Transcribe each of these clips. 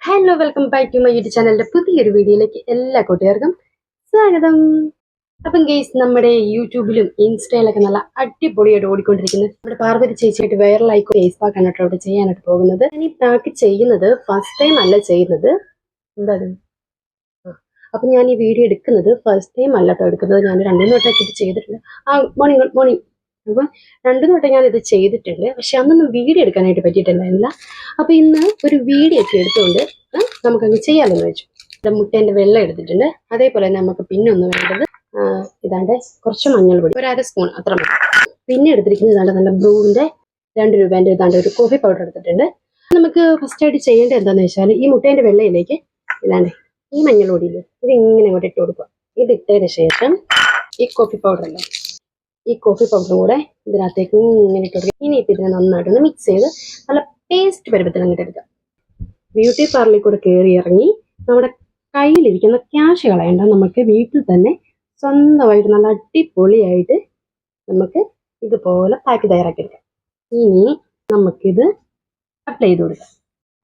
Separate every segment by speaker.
Speaker 1: Hello welcome back to my YouTube ചാനലിന്റെ പുതിയൊരു വീഡിയോയിലേക്ക് എല്ലാ കൂട്ടുകാർക്കും സ്വാഗതം. അപ്പം ഗെയ്സ്, നമ്മുടെ യൂട്യൂബിലും ഇൻസ്റ്റയിലൊക്കെ നല്ല അടിപൊളിയായിട്ട് ഓടിക്കൊണ്ടിരിക്കുന്നത് നമ്മുടെ പാർവതി ചേച്ചിയായിട്ട് വൈറലായിക്കോ ഫേസ് പാക്ക് ആണ് കേട്ടോ അവിടെ ചെയ്യാനായിട്ട് പോകുന്നത്. ഞാൻ ഈ പാക്ക് ചെയ്യുന്നത് ഫസ്റ്റ് ടൈം അല്ല ചെയ്യുന്നത്. എന്താ അപ്പൊ ഞാൻ ഈ വീഡിയോ എടുക്കുന്നത് ഫസ്റ്റ് ടൈം അല്ല കേട്ടോ എടുക്കുന്നത്. ഞാൻ 2-3 വട്ടമൊക്കെ ഇത് ചെയ്തിട്ടുണ്ട്. മോർണിംഗ് മോർണിംഗ് അപ്പൊ 2 വട്ടം ഞാൻ ഇത് ചെയ്തിട്ടുണ്ട്. പക്ഷെ അന്നൊന്നും വീഡിയോ എടുക്കാനായിട്ട് പറ്റിയിട്ടുണ്ടായിരുന്നില്ല. അപ്പൊ ഇന്ന് ഒരു വീഡിയോ ഒക്കെ എടുത്തുകൊണ്ട് നമുക്കങ്ങ് ചെയ്യാമെന്ന് വെച്ചു. മുട്ടേന്റെ വെള്ളം എടുത്തിട്ടുണ്ട്. അതേപോലെ തന്നെ നമുക്ക് പിന്നെ ഒന്ന് വേണ്ടത് ഇതാണ്ട് കുറച്ച് മഞ്ഞൾപ്പൊടി, ഒരു 1/2 സ്പൂൺ അത്ര മതി. പിന്നെ എടുത്തിരിക്കുന്നത് ഇതാണ്ട് നല്ല ബ്രൂവിന്റെ 2 രൂപേന്റെ ഇതാണ്ട് ഒരു കോഫി പൗഡർ എടുത്തിട്ടുണ്ട്. നമുക്ക് ഫസ്റ്റ് ആയിട്ട് ചെയ്യേണ്ടത് എന്താണെന്ന് വെച്ചാൽ ഈ മുട്ടേന്റെ വെള്ളയിലേക്ക് ഇതാണ്ട് ഈ മഞ്ഞൾപ്പൊടിയില് ഇത് ഇങ്ങനെ അങ്ങോട്ട് ഇട്ട് കൊടുക്കുക. ഇത് ഇട്ടതിന് ശേഷം ഈ കോഫി പൗഡർ അല്ലേ, ഈ കോഫി പൗഡറും കൂടെ ഇതിനകത്തേക്ക് ഇങ്ങനെ ഇട്ട് കൊടുക്കുക. ഇനി ഇപ്പം ഇതിനെ നന്നായിട്ടൊന്ന് മിക്സ് ചെയ്ത് നല്ല പേസ്റ്റ് പരുവത്തിൽ അങ്ങോട്ട് എടുക്കുക. ബ്യൂട്ടി പാർലറിൽ കൂടെ കയറി ഇറങ്ങി നമ്മുടെ കയ്യിലിരിക്കുന്ന ക്യാഷ് കളയണ്ട. നമുക്ക് വീട്ടിൽ തന്നെ സ്വന്തമായിട്ട് നല്ല അടിപൊളിയായിട്ട് നമുക്ക് ഇതുപോലെ പാക്ക് തയ്യാറാക്കിയെടുക്കാം. ഇനി നമുക്കിത് അപ്ലൈ ചെയ്ത് കൊടുക്കാം.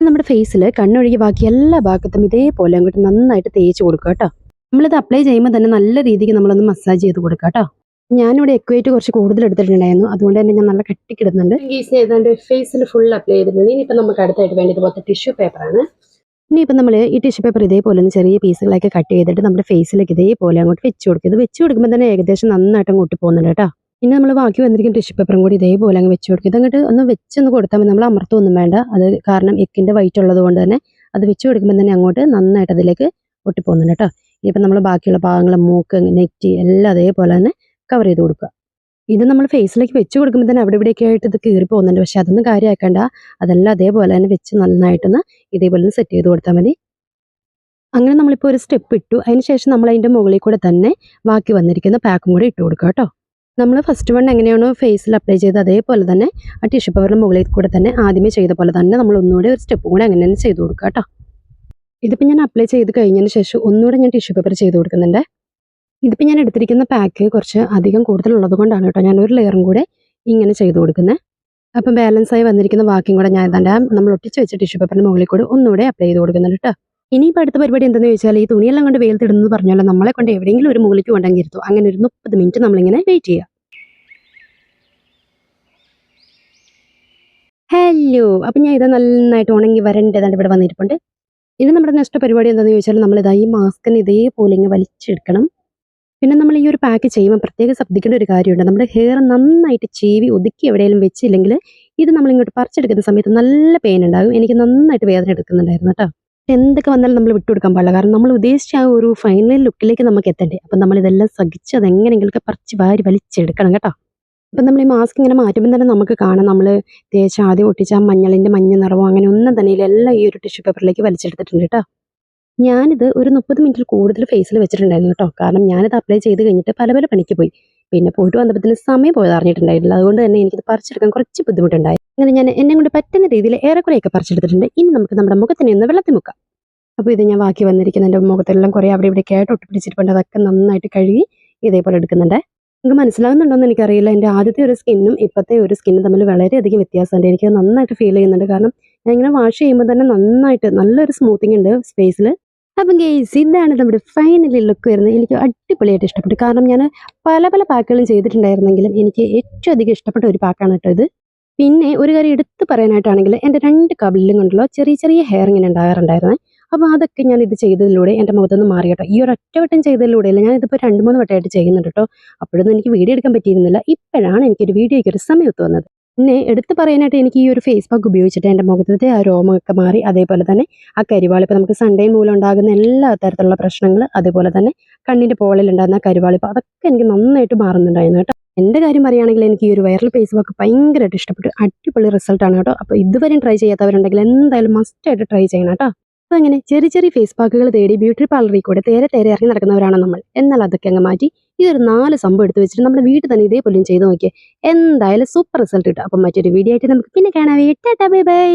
Speaker 1: നമ്മുടെ ഫേസിൽ കണ്ണൊഴുകി ബാക്കി എല്ലാ ഭാഗത്തും ഇതേപോലെ അങ്ങോട്ട് നന്നായിട്ട് തേച്ച് കൊടുക്കുക കേട്ടോ. നമ്മളിത് അപ്ലൈ ചെയ്യുമ്പോൾ തന്നെ നല്ല രീതിക്ക് നമ്മളൊന്ന് മസാജ് ചെയ്ത് കൊടുക്കുക കേട്ടോ. ഞാനിവിടെ എക്വൈറ്റ് കുറച്ച് കൂടുതൽ എടുത്തിട്ടുണ്ടായിരുന്നു, അതുകൊണ്ട് തന്നെ ഞാൻ നല്ല കട്ടിക്കിടുന്നുണ്ട്. ഏതാണ്ട് ഫേസിൽ ഫുൾ അപ്ലൈ ചെയ്തിട്ടുണ്ട്. ഇനിയിപ്പോൾ നമുക്ക് അടുത്തായിട്ട് വേണ്ടത് പോലത്തെ ടിഷ്യൂ പേപ്പറാണ്. ഇനിയിപ്പോൾ നമ്മൾ ഈ ടിഷ്യൂ പേപ്പർ ഇതേപോലെ ഒന്ന് ചെറിയ പീസുകളൊക്കെ കട്ട് ചെയ്തിട്ട് നമ്മുടെ ഫേസിലേക്ക് ഇതേപോലെ അങ്ങോട്ട് വെച്ച് കൊടുക്കുക. ഇത് വെച്ച് കൊടുക്കുമ്പോൾ തന്നെ ഏകദേശം നന്നായിട്ട് അങ്ങോട്ട് പോകുന്നുണ്ട് കേട്ടോ. ഇനി നമ്മൾ ബാക്കി വന്നിരിക്കുന്ന ടിഷ്യൂ പേപ്പറും കൂടി ഇതേപോലെ അങ്ങ് വെച്ച് കൊടുക്കുക. ഇതങ്ങോട്ട് ഒന്ന് വെച്ചൊന്ന് കൊടുത്താൽ മതി, നമ്മൾ അമർത്തൊന്നും വേണ്ട. അത് കാരണം എക്കിൻ്റെ വൈറ്റ് ഉള്ളത് കൊണ്ട് തന്നെ അത് വെച്ച് കൊടുക്കുമ്പോൾ തന്നെ അങ്ങോട്ട് നന്നായിട്ട് അതിലേക്ക് ഒട്ടിപ്പോകുന്നുണ്ട് കേട്ടോ. ഇനിയിപ്പോൾ നമ്മൾ ബാക്കിയുള്ള ഭാഗങ്ങൾ, മൂക്ക്, നെറ്റി എല്ലാം അതേപോലെ തന്നെ കവർ ചെയ്ത് കൊടുക്കുക. ഇത് നമ്മൾ ഫേസിലേക്ക് വെച്ച് കൊടുക്കുമ്പോൾ തന്നെ അവിടെ ഇവിടെയൊക്കെ ആയിട്ട് ഇത് കീറി പോകുന്നുണ്ട്. പക്ഷെ അതൊന്നും കാര്യമാക്കണ്ട, അതെല്ലാം അതേപോലെ തന്നെ വെച്ച് നന്നായിട്ടൊന്ന് ഇതേപോലെ സെറ്റ് ചെയ്ത് കൊടുത്താൽ മതി. അങ്ങനെ നമ്മളിപ്പോൾ ഒരു സ്റ്റെപ്പ് ഇട്ടു. അതിനുശേഷം നമ്മൾ അതിൻ്റെ മുകളിൽ കൂടെ തന്നെ ബാക്കി വന്നിരിക്കുന്ന പാക്കും കൂടെ ഇട്ട് കൊടുക്കുക കേട്ടോ. നമ്മൾ ഫസ്റ്റ് വൺ എങ്ങനെയാണോ ഫേസിൽ അപ്ലൈ ചെയ്ത് അതേപോലെ തന്നെ ആ ടിഷ്യൂ പേപ്പറിൻ്റെ മുകളിൽ കൂടെ തന്നെ ആദ്യമേ ചെയ്ത പോലെ തന്നെ നമ്മൾ ഒന്നുകൂടെ ഒരു സ്റ്റെപ്പും കൂടെ അങ്ങനെ തന്നെ ചെയ്ത് കൊടുക്കുക കേട്ടോ. ഇതിപ്പോൾ ഞാൻ അപ്ലൈ ചെയ്ത് കഴിഞ്ഞതിന് ശേഷം ഒന്നുകൂടെ ഞാൻ ടിഷ്യൂ പേപ്പർ ചെയ്ത് കൊടുക്കുന്നുണ്ട്. ഇതിപ്പോൾ ഞാൻ എടുത്തിരിക്കുന്ന പാക്ക് കുറച്ച് അധികം കൂടുതലുള്ളത് കൊണ്ടാണ് കേട്ടോ ഞാൻ ഒരു ലെയറും കൂടെ ഇങ്ങനെ ചെയ്ത് കൊടുക്കുന്നത്. അപ്പം ബാലൻസായി വന്നിരിക്കുന്ന ബാക്കിയും കൂടെ ഞാൻ എന്താ നമ്മൾ ഒട്ടിച്ച് വെച്ച ടിഷ്യൂ പേപ്പറിന് മുകളിൽ കൂടെ ഒന്നുകൂടെ അപ്ലൈ ചെയ്ത് കൊടുക്കുന്നുണ്ട് കേട്ടോ. ഇനിയിപ്പോൾ അടുത്ത പരിപാടി എന്താണെന്ന് ചോദിച്ചാൽ ഈ തുണിയെല്ലാം കൊണ്ട് വെയിലത്തിടുന്നത് പറഞ്ഞാൽ നമ്മളെ കൊണ്ട് എവിടെയെങ്കിലും ഒരു മൂലയ്ക്ക് കൊണ്ടെങ്കിൽ ഇരുത്തും. അങ്ങനെ ഒരു 30 മിനിറ്റ് നമ്മളിങ്ങനെ വെയിറ്റ് ചെയ്യുക. ഹലോ, അപ്പം ഞാൻ ഇത് നന്നായിട്ട് ഉണങ്ങി വരേണ്ടതാണ്ട് ഇവിടെ വന്നിരിപ്പുണ്ട്. ഇനി നമ്മുടെ നെക്സ്റ്റ് പരിപാടി എന്താണെന്ന് ചോദിച്ചാൽ നമ്മളിതാ ഈ മാസ്കിന് ഇതേപോലെ ഇങ്ങനെ വലിച്ചെടുക്കണം. പിന്നെ നമ്മൾ ഈ ഒരു പാക്ക് ചെയ്യുമ്പോൾ പ്രത്യേകം ശ്രദ്ധിക്കേണ്ട ഒരു കാര്യമുണ്ട്. നമ്മുടെ ഹെയർ നന്നായിട്ട് ചീവി ഒതുക്കി എവിടെയെങ്കിലും വെച്ചില്ലെങ്കിൽ ഇത് നമ്മളിങ്ങോട്ട് പറിച്ചെടുക്കുന്ന സമയത്ത് നല്ല പെയിൻ ഉണ്ടാകും. എനിക്ക് നന്നായിട്ട് വേദന എടുക്കുന്നുണ്ടായിരുന്നു കേട്ടോ. എന്തൊക്കെ വന്നാലും നമ്മൾ വിട്ടുകൊടുക്കാൻ പാടില്ല. കാരണം നമ്മൾ ഉദ്ദേശിച്ച ആ ഒരു ഫൈനൽ ലുക്കിലേക്ക് നമുക്ക് എത്തണ്ടേ. അപ്പം നമ്മളിതെല്ലാം സഹിച്ച് അതെങ്ങനെയെങ്കിലൊക്കെ പറിച്ച് വാരി വലിച്ചെടുക്കണം കേട്ടോ. അപ്പം നമ്മൾ ഈ മാസ്ക് ഇങ്ങനെ മാറ്റുമ്പോൾ തന്നെ നമുക്ക് കാണാം നമ്മൾ തേച്ച് ആദ്യം ഒട്ടിച്ച ആ മഞ്ഞളിൻ്റെ മഞ്ഞ നിറവോ അങ്ങനെ ഒന്നും തന്നെ എല്ലാം ഈ ഒരു ടിഷ്യൂ പേപ്പറിലേക്ക് വലിച്ചെടുത്തിട്ടുണ്ട് കേട്ടോ. ഞാനിത് ഒരു 30 മിനിറ്റിൽ കൂടുതൽ ഫേസിൽ വെച്ചിട്ടുണ്ടായിരുന്നു കേട്ടോ. കാരണം ഞാനിത് അപ്ലൈ ചെയ്ത് കഴിഞ്ഞിട്ട് പല പല പണിക്ക് പോയി. പിന്നെ പോയിട്ട് വന്നപ്പോൾ സമയം പോയത് അറിഞ്ഞിട്ടുണ്ടായിട്ടില്ല. അതുകൊണ്ട് തന്നെ എനിക്കിത് പറിച്ചെടുക്കാൻ കുറച്ച് ബുദ്ധിമുട്ടുണ്ടായി. അങ്ങനെ ഞാൻ എന്നെ കൊണ്ട് പറ്റുന്ന രീതിയിൽ ഏറെക്കുറെയൊക്കെ പറിച്ചെടുത്തിട്ടുണ്ട്. ഇനി നമുക്ക് നമ്മുടെ മുഖത്തിനെ ഒന്ന് വെള്ളത്തിൽ മുക്കാം. അപ്പോൾ ഇത് ഞാൻ ബാക്കി വന്നിരിക്കുന്ന എൻ്റെ മുഖത്തെല്ലാം കുറേ അവിടെ ഇവിടെയൊക്കെ ആയിട്ട് ഒട്ടിപ്പിടിച്ചിട്ടുണ്ട്. അതൊക്കെ നന്നായിട്ട് കഴുകി ഇതേപോലെ എടുക്കുന്നുണ്ട്. നിങ്ങൾക്ക് മനസ്സിലാകുന്നുണ്ടോയെന്ന് എനിക്കറിയില്ല. എൻ്റെ ആദ്യത്തെ ഒരു സ്കിന്നും ഇപ്പോഴത്തെ ഒരു സ്കിന്നും തമ്മിൽ വളരെയധികം വ്യത്യാസമുണ്ട്. എനിക്ക് നന്നായിട്ട് ഫീൽ ചെയ്യുന്നുണ്ട്. കാരണം ഞാൻ ഇങ്ങനെ വാഷ് ചെയ്യുമ്പോൾ തന്നെ നന്നായിട്ട് നല്ലൊരു സ്മൂത്തിങ് ഉണ്ട് ഫേസിൽ. അപ്പം ഗെയ്സ്, ഇതാണ് നമ്മുടെ ഫൈനലി ലുക്ക് വരുന്നത്. എനിക്ക് അടിപൊളിയായിട്ട് ഇഷ്ടപ്പെട്ടു. കാരണം ഞാൻ പല പല പാക്കുകളും ചെയ്തിട്ടുണ്ടായിരുന്നെങ്കിലും എനിക്ക് ഏറ്റവും അധികം ഇഷ്ടപ്പെട്ട ഒരു പാക്കാണ് കേട്ടോ ഇത്. പിന്നെ ഒരു കാര്യം എടുത്ത് പറയാനായിട്ടാണെങ്കിൽ എൻ്റെ 2 കവിളിലും കൊണ്ടുള്ള ചെറിയ ചെറിയ ഹെയർ ഇങ്ങനെ ഉണ്ടാകാറുണ്ടായിരുന്നേ. അപ്പോൾ അതൊക്കെ ഞാൻ ഇത് ചെയ്തതിലൂടെ എൻ്റെ മുഖത്തൊന്ന് മാറി കേട്ടോ. ഈ ഒരു ഒറ്റവട്ടം ചെയ്തതിലൂടെ അല്ല, ഞാനിതിപ്പോൾ 2-3 വട്ടമായിട്ട് ചെയ്യുന്നുണ്ട് കേട്ടോ. അപ്പോഴൊന്നും എനിക്ക് വീഡിയോ എടുക്കാൻ പറ്റിയിരുന്നില്ല. ഇപ്പോഴാണ് എനിക്കൊരു വീഡിയോയ്ക്ക് ഒരു സമയത്ത് വന്നത്. പിന്നെ എടുത്ത് പറയാനായിട്ട് എനിക്ക് ഈ ഒരു ഫേസ് പാക്ക് ഉപയോഗിച്ചിട്ട് എൻ്റെ മുഖത്തെ ആ രോമമൊക്കെ മാറി. അതേപോലെ തന്നെ ആ കരിവാളിപ്പ്, നമുക്ക് സൺഡേ മൂലം ഉണ്ടാകുന്ന എല്ലാ തരത്തിലുള്ള പ്രശ്നങ്ങൾ, അതേപോലെ തന്നെ കണ്ണിൻ്റെ പോളിലുണ്ടാകുന്ന കരുവാളിപ്പ്, അതൊക്കെ എനിക്ക് നന്നായിട്ട് മാറുന്നുണ്ടായിരുന്നു കേട്ടോ. എൻ്റെ കാര്യം പറയുകയാണെങ്കിൽ എനിക്ക് ഈ ഒരു വൈറൽ ഫേസ് പാക്ക് ഭയങ്കരമായിട്ട് ഇഷ്ടപ്പെട്ടു. അടിപൊളി റിസൾട്ടാണ് കേട്ടോ. അപ്പോൾ ഇതുവരെയും ട്രൈ ചെയ്യാത്തവരുണ്ടെങ്കിൽ എന്തായാലും മസ്റ്റായിട്ട് ട്രൈ ചെയ്യണം കേട്ടോ. അപ്പോൾ അങ്ങനെ ചെറിയ ചെറിയ ഫേസ് പാക്കുകൾ തേടി ബ്യൂട്ടി പാർലറിൽ കൂടെ തേരെ ഇറങ്ങി നടക്കുന്നവരാണ് നമ്മൾ. എന്നാൽ അതൊക്കെ അങ്ങ് മാറ്റി ഈ ഒരു 4 സംഭവം എടുത്ത് വെച്ചിട്ട് നമ്മുടെ വീട്ടിൽ തന്നെ ഇതേപോലെയും ചെയ്ത് നോക്കിയാൽ എന്തായാലും സൂപ്പർ റിസൾട്ട് കിട്ടും. അപ്പം മറ്റൊരു വീഡിയോ ആയിട്ട് നമുക്ക് പിന്നെ കാണാം. Bye bye.